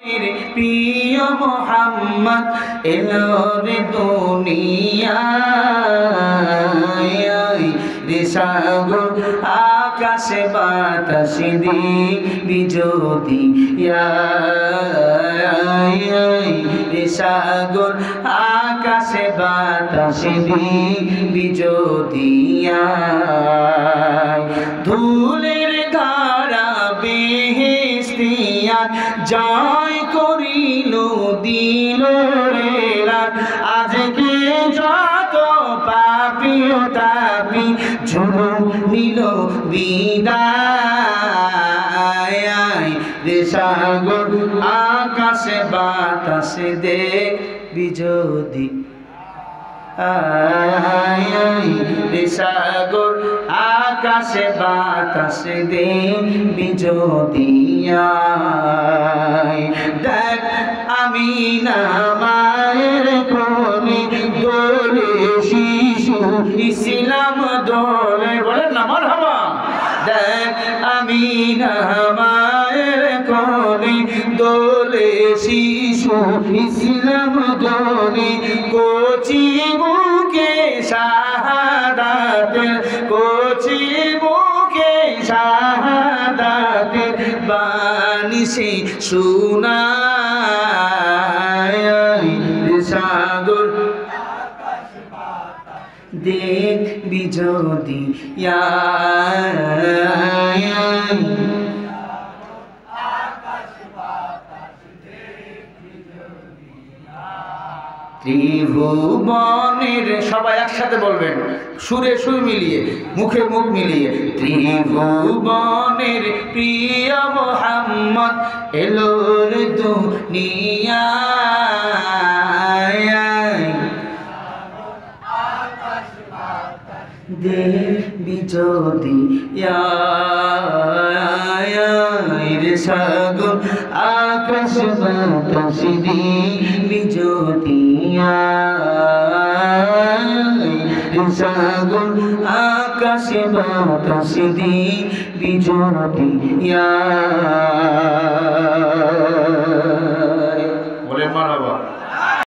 প্রিয় মোহাম্মদ এলো রে দুনিয়ায় রে সাগর আকাশে বাতাস দিবি যদি রে সাগর আকাশে বাতাস দিবি যদি ধুলের ধারা বেহেশতিয়ার জয় করিল দিল রে রাত আজকে যত পাপী ও তাপী ঝুল নিল বিদায় রে সাগর আকাশে বাতাসে দেখবি যদি রে সাগর আকাশে বাতাসে দেখবি যদি দেখ আমিনা মায়ের কোলে দোলে শিশু ইসলাম দোলে বলে না মারহাবা। দেখ আমিনা মায়ের কোলে দোলে শিশু ইসলাম দোলে কোচি বুকে শাহাদাতের কোচি বুকে শাহাদাতের বাণী সে শোনায় সাগর দেখবি যদি ত্রিভুবনের সবাই একসাথে বলবেন সুরে সুর মিলিয়ে মুখে মুখ মিলিয়ে ত্রিভুবনের প্রিয় মোহাম্মদ এলো রে দুনিয়ায় দেখবি যদি রে সাগর আকাশ বাতাস দিবি যদি রে সাগর আকাশ বাতাস দিবি যদি বলে মারহাবা।